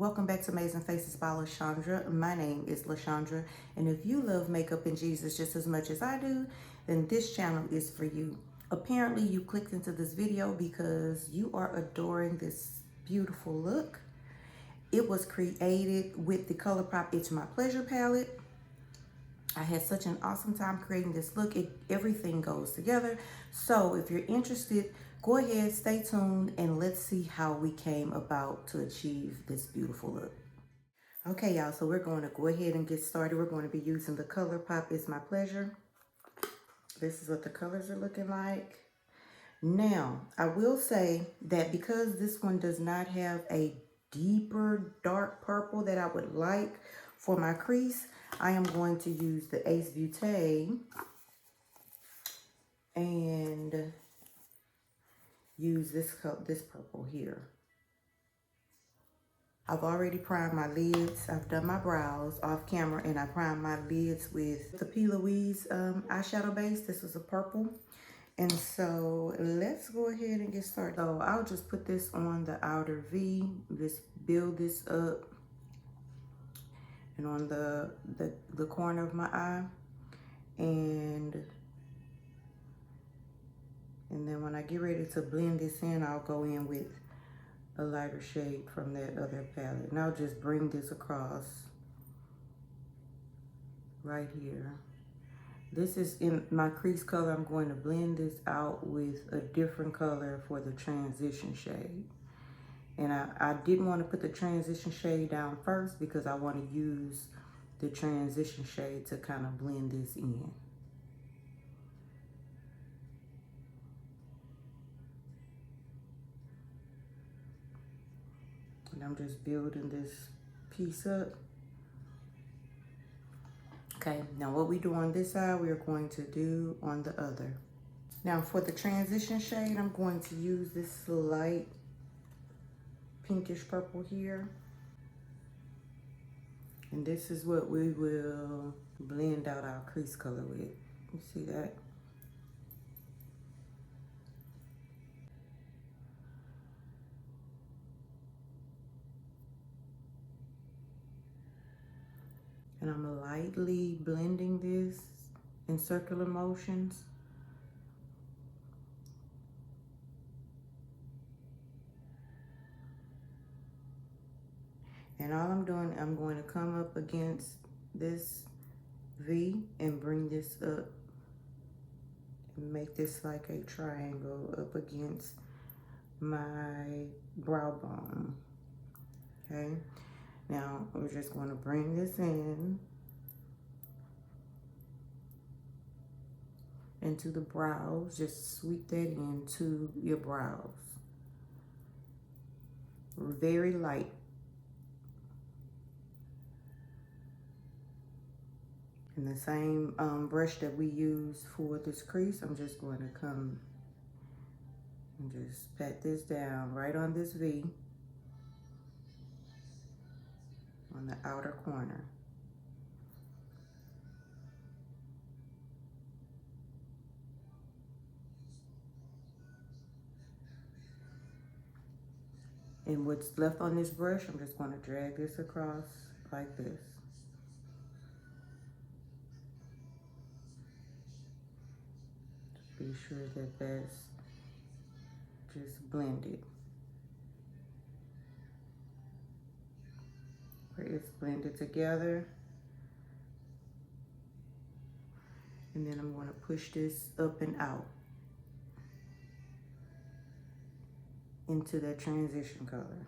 Welcome back to Amazing Faces by LaShondra. My name is LaShondra, and if you love makeup and Jesus just as much as I do, then this channel is for you. Apparently, you clicked into this video because you are adoring this beautiful look. It was created with the ColourPop It's My Pleasure palette. I had such an awesome time creating this look. Everything goes together. So if you're interested, go ahead, stay tuned, and let's see how we came about to achieve this beautiful look. Okay, y'all, so we're going to go ahead and get started. We're going to be using the ColourPop It's My Pleasure. This is what the colors are looking like. Now, I will say that because this one does not have a deeper dark purple that I would like for my crease, I am going to use the Ace Beauté and use this purple here. I've already primed my lids. I've done my brows off camera, and I primed my lids with the P. Louise eyeshadow base. This was a purple. And so let's go ahead and get started. So I'll just put this on the outer V, just build this up, and on the corner of my eye. And then when I get ready to blend this in, I'll go in with a lighter shade from that other palette. And I'll just bring this across right here. This is in my crease color. I'm going to blend this out with a different color for the transition shade. And I didn't want to put the transition shade down first because I want to use the transition shade to kind of blend this in. And I'm just building this piece up. Okay, now what we do on this side, we're going to do on the other. Now for the transition shade, I'm going to use this light pinkish purple here. And this is what we will blend out our crease color with. You see that? And I'm lightly blending this in circular motions. And all I'm doing, I'm going to come up against this V and bring this up and make this like a triangle up against my brow bone. Okay, now we're just going to bring this in into the brows. Just sweep that into your brows. Very light. And the same brush that we use for this crease, I'm just going to come and just pat this down right on this V on the outer corner. And what's left on this brush, I'm just going to drag this across like this. Be sure that that's just blended. Where it's blended together. And then I'm going to push this up and out into that transition color.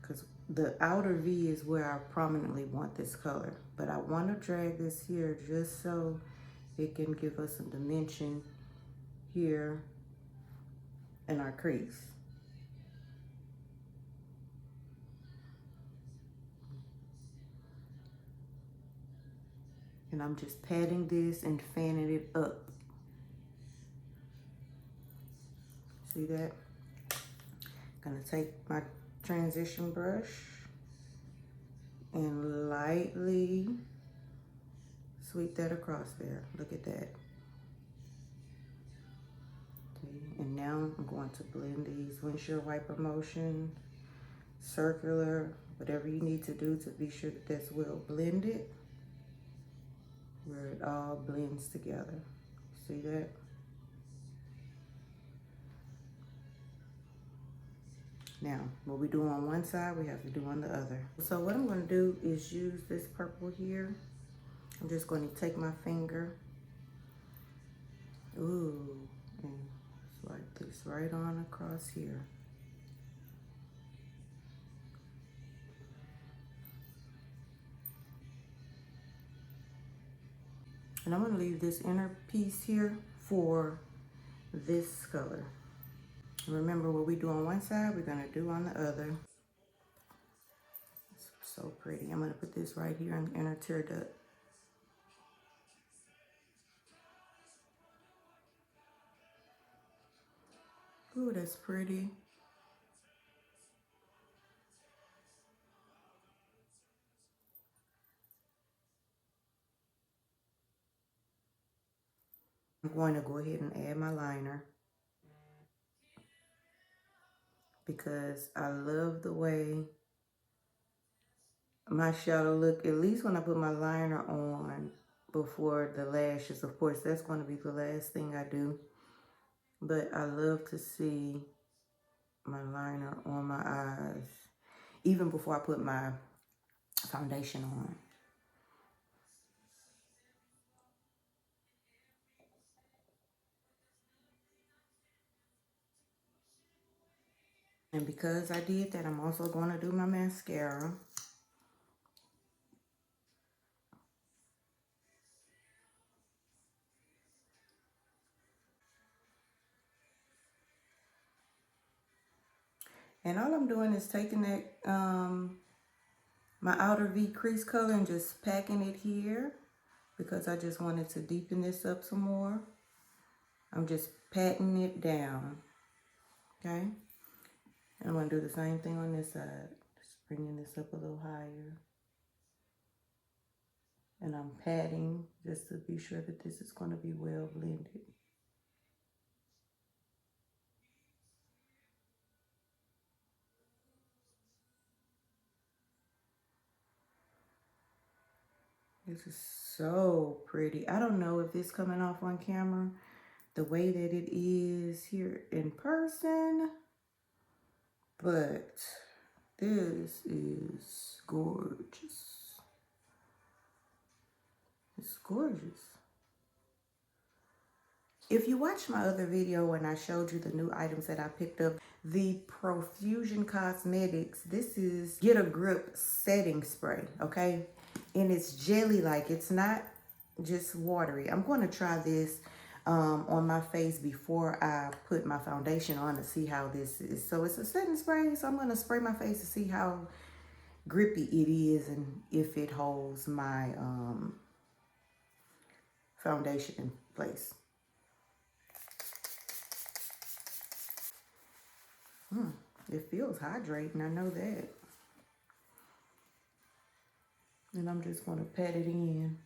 Because the outer V is where I prominently want this color. But I want to drag this here just so it can give us some dimension here in our crease. And I'm just patting this and fanning it up. See that? I'm gonna take my transition brush and lightly sweep that across there. Look at that. Okay. And now I'm going to blend these windshield wiper motion circular, whatever you need to do to be sure that that's well blended, where it all blends together. See that? Now, what we do on one side, we have to do on the other. So what I'm going to do is use this purple here. I'm just going to take my finger, ooh, and swipe this right on across here. And I'm going to leave this inner piece here for this color. Remember, what we do on one side, we're going to do on the other. It's so pretty. I'm going to put this right here in the inner tear duct. Ooh, that's pretty. I'm going to go ahead and add my liner because I love the way my shadow look, at least when I put my liner on before the lashes. Of course, that's going to be the last thing I do. But I love to see my liner on my eyes, even before I put my foundation on. And because I did that, I'm also going to do my mascara. And all I'm doing is taking that, my outer V crease color and just packing it here because I just wanted to deepen this up some more. I'm just patting it down, okay? And I'm going to do the same thing on this side. Just bringing this up a little higher. And I'm patting just to be sure that this is going to be well blended. This is so pretty. I don't know if it's coming off on camera the way that it is here in person, but this is gorgeous. It's gorgeous. If you watched my other video when I showed you the new items that I picked up, the Profusion Cosmetics, this is Get a Grip setting spray, okay? And it's jelly-like. It's not just watery. I'm going to try this on my face before I put my foundation on to see how this is. So it's a setting spray, so I'm going to spray my face to see how grippy it is and if it holds my foundation in place. It feels hydrating, I know that. And I'm just going to pat it in.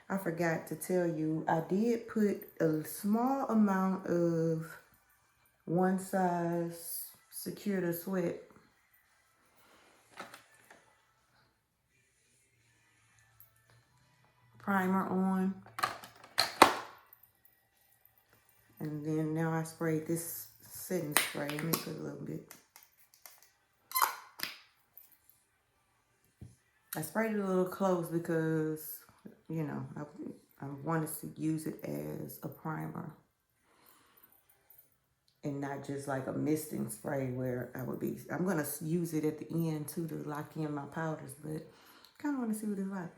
I forgot to tell you, I did put a small amount of One Size Secure to Sweat primer on. And then now I sprayed this setting spray. Let me put a little bit. I sprayed it a little close because, you know, I wanted to use it as a primer and not just like a misting spray where I'm going to use it at the end too to lock in my powders, but I kind of want to see what it's like.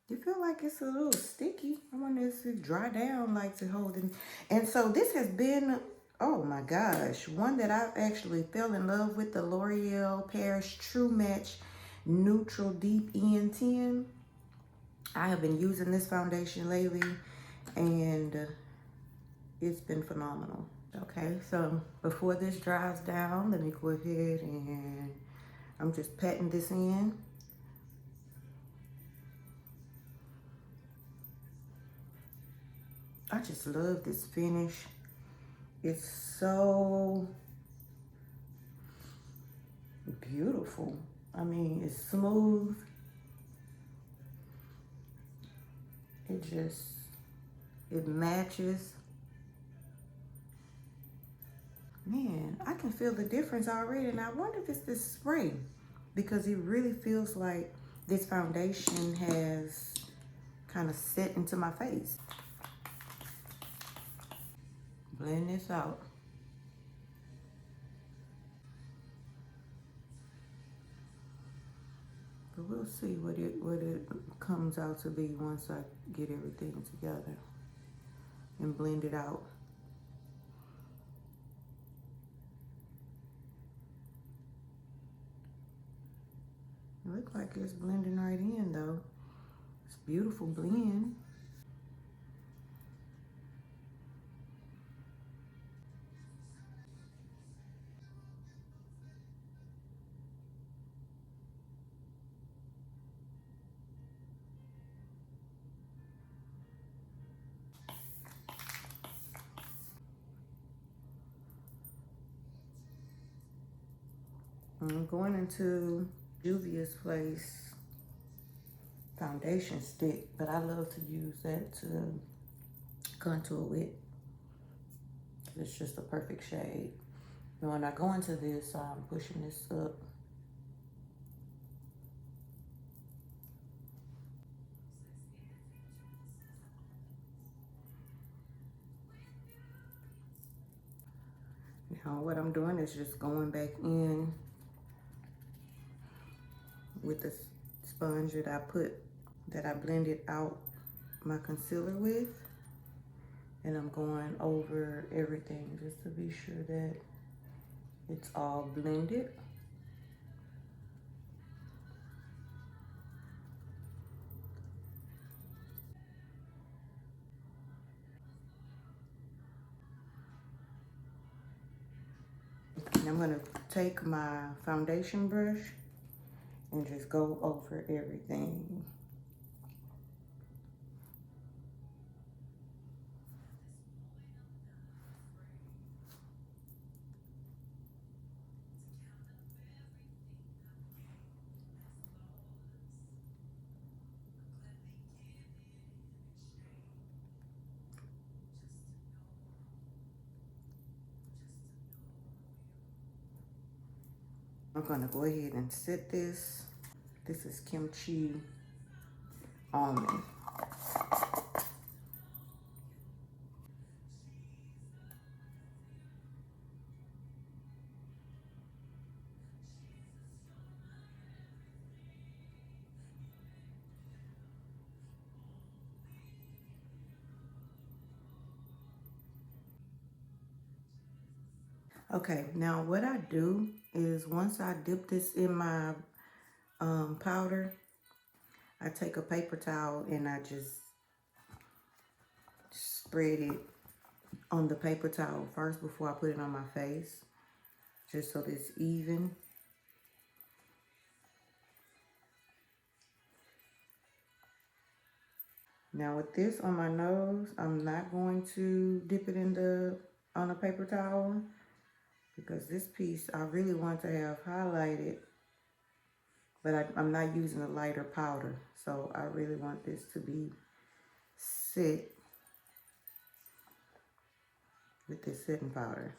You feel like it's a little sticky. I want this to dry down like to hold it. And so this has been, oh my gosh, one that I've actually fell in love with, the L'Oreal Paris True Match Neutral Deep N10. I have been using this foundation lately and it's been phenomenal. Okay, so before this dries down, let me go ahead and I'm just patting this in. I just love this finish. It's so beautiful. I mean, it's smooth. It matches. Man, I can feel the difference already, and I wonder if it's this spray, because it really feels like this foundation has kind of set into my face. Blend this out. But we'll see what it comes out to be once I get everything together and blend it out. It looks like it's blending right in though. It's a beautiful blend. I'm going into Juvia's Place foundation stick, but I love to use that to contour with. It's just a perfect shade. And when I go into this, I'm pushing this up. Now what I'm doing is just going back in with the sponge that I blended out my concealer with, and I'm going over everything just to be sure that it's all blended. And I'm gonna take my foundation brush and just go over everything. I'm gonna go ahead and set this. This is kimchi almond. Okay, now what I do is once I dip this in my powder, I take a paper towel and I just spread it on the paper towel first before I put it on my face, just so it's even. Now with this on my nose, I'm not going to dip it on a paper towel, because this piece I really want to have highlighted, but I'm not using a lighter powder. So I really want this to be set with this setting powder.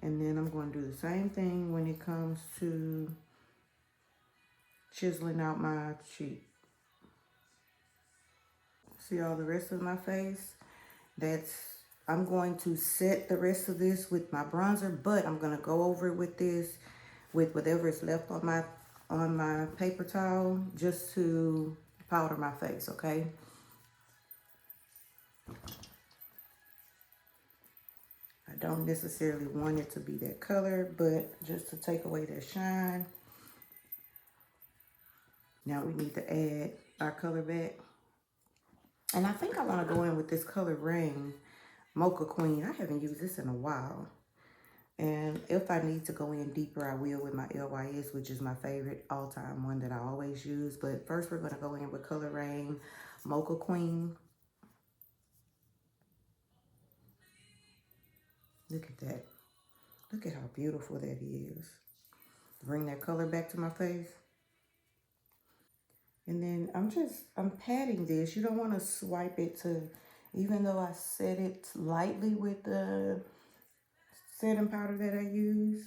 And then I'm going to do the same thing when it comes to chiseling out my cheek. See all the rest of my face? I'm going to set the rest of this with my bronzer, but I'm going to go over it with this, with whatever is left on my paper towel, just to powder my face, okay? I don't necessarily want it to be that color, but just to take away that shine. Now we need to add our color back. And I think I want to go in with this Color Rain Mocha Queen. I haven't used this in a while. And if I need to go in deeper, I will with my LYS, which is my favorite all-time one that I always use. But first we're going to go in with Color Rain Mocha Queen. Look at that. Look at how beautiful that is. Bring that color back to my face. And then I'm patting this. You don't want to swipe it to, even though I set it lightly with the setting powder that I use.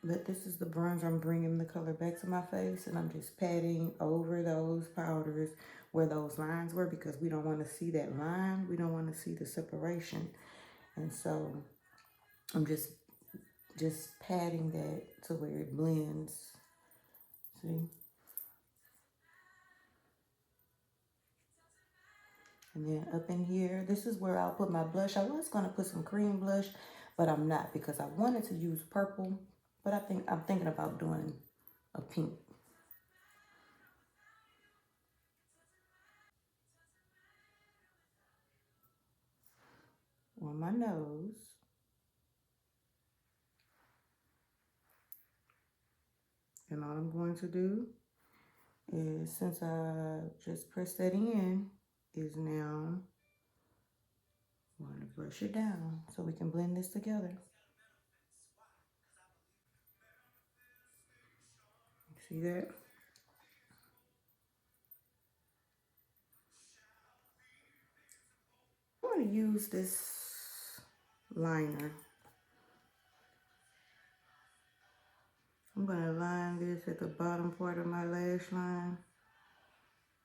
But this is the bronzer. I'm bringing the color back to my face, and I'm just patting over those powders where those lines were, because we don't want to see that line. We don't want to see the separation. And so I'm just patting that to where it blends. See? And then up in here, this is where I'll put my blush. I was going to put some cream blush, but I'm not, because I wanted to use purple, but I'm thinking about doing a pink. On my nose. And all I'm going to do is, since I just pressed that in, is now I'm going to brush it down so we can blend this together. See that? I'm going to use this liner. I'm going to line this at the bottom part of my lash line.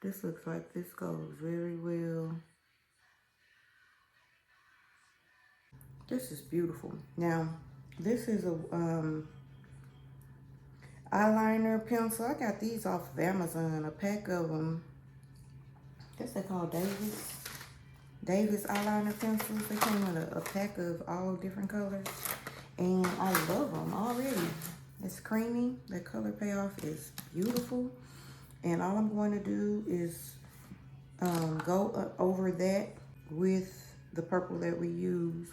This looks like this goes very well. This is beautiful. Now, this is a eyeliner pencil. I got these off of Amazon, a pack of them. I guess they're called Davis eyeliner pencils. They came in a pack of all different colors, and I love them already. It's creamy. The color payoff is beautiful, and all I'm going to do is go over that with the purple that we use.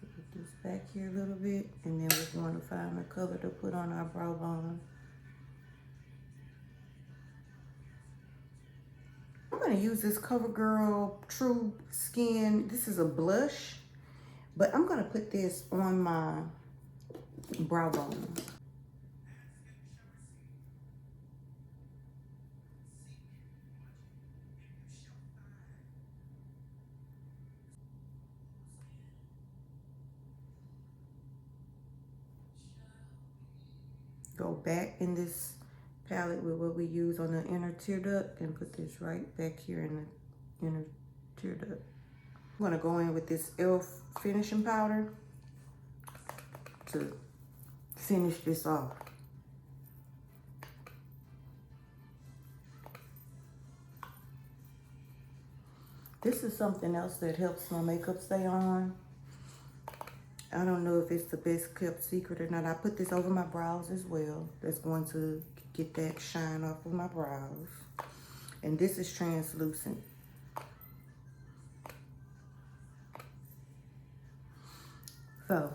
Put this back here a little bit, and then we're going to find a color to put on our brow bone. I'm going to use this CoverGirl True Skin. This is a blush, but I'm going to put this on my brow bone. Go back in this palette with what we use on the inner tear duct and put this right back here in the inner tear duct. I'm going to go in with this e.l.f. finishing powder to finish this off. This is something else that helps my makeup stay on. I don't know if it's the best kept secret or not. I put this over my brows as well. That's going to get that shine off of my brows. And this is translucent. So,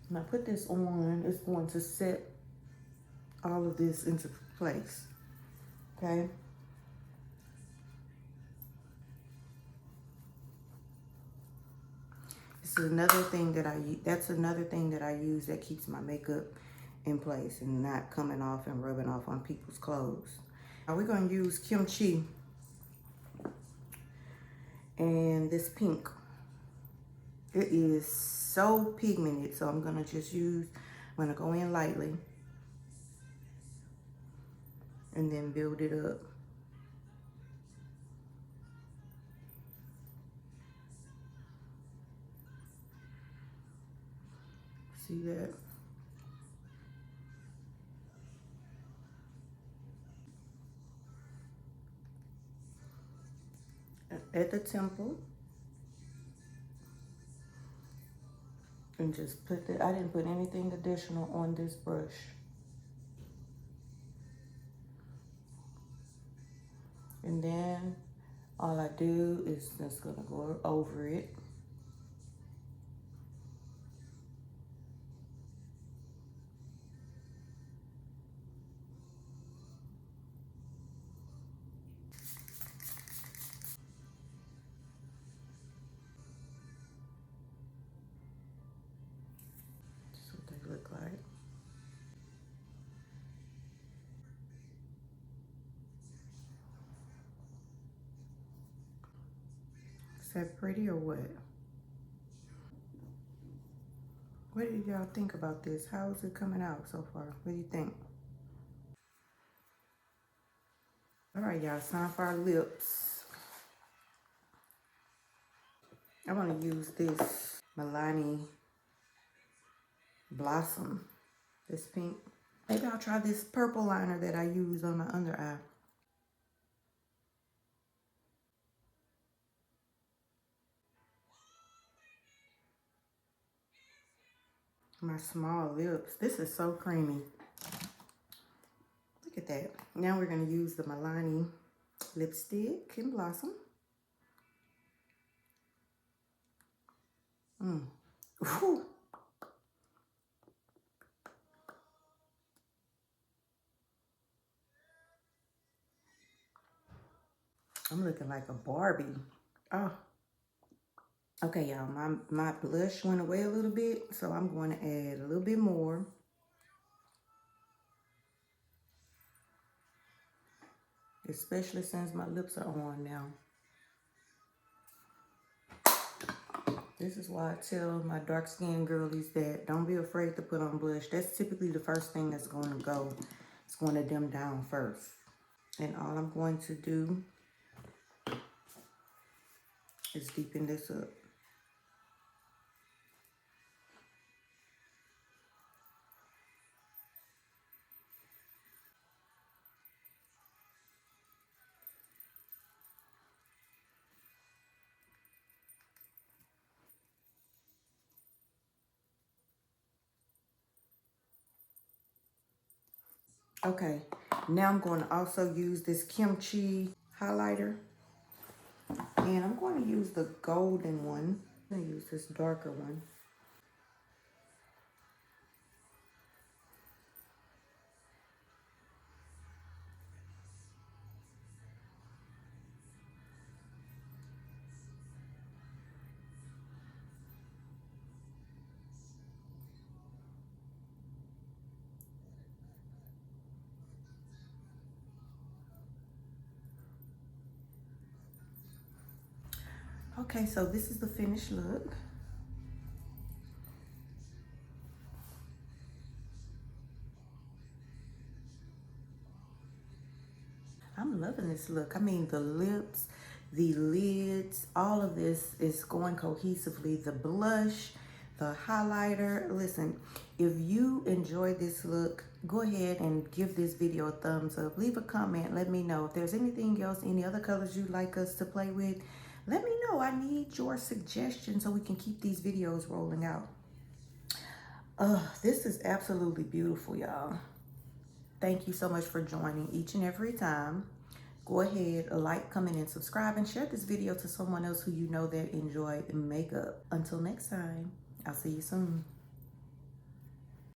when I put this on, it's going to set all of this into place, okay? This is another thing that that's another thing that I use that keeps my makeup in place and not coming off and rubbing off on people's clothes. Now we're going to use Kimchi and this pink. It is so pigmented, so I'm going to go in lightly and then build it up. See that? At the temple. And just put that. I didn't put anything additional on this brush. And then all I do is just gonna go over it. look like. Is that pretty or what? What did y'all think about this? How is it coming out so far? What do you think? All right, y'all, it's time for our lips. I want to use this Milani Blossom, this pink. Maybe I'll try this purple liner that I use on my under eye. My small lips. This is so creamy. Look at that. Now we're going to use the Milani lipstick in Blossom. Whew. I'm looking like a Barbie. Oh. Okay, y'all, my blush went away a little bit, so I'm going to add a little bit more. Especially since my lips are on now. This is why I tell my dark-skinned girlies that don't be afraid to put on blush. That's typically the first thing that's going to go. It's going to dim down first. And all I'm going to do is deepen this up. Okay, now I'm going to also use this kimchi highlighter. And I'm going to use the golden one. I'm going to use this darker one. Okay, so this is the finished look. I'm loving this look. I mean, the lips, the lids, all of this is going cohesively. The blush, the highlighter. Listen, if you enjoy this look, go ahead and give this video a thumbs up. Leave a comment. Let me know. If there's anything else, any other colors you'd like us to play with, let me know. I need your suggestions so we can keep these videos rolling out. This is absolutely beautiful, y'all. Thank you so much for joining each and every time. Go ahead, like, comment, and subscribe, and share this video to someone else who you know that enjoy makeup. Until next time, I'll see you soon.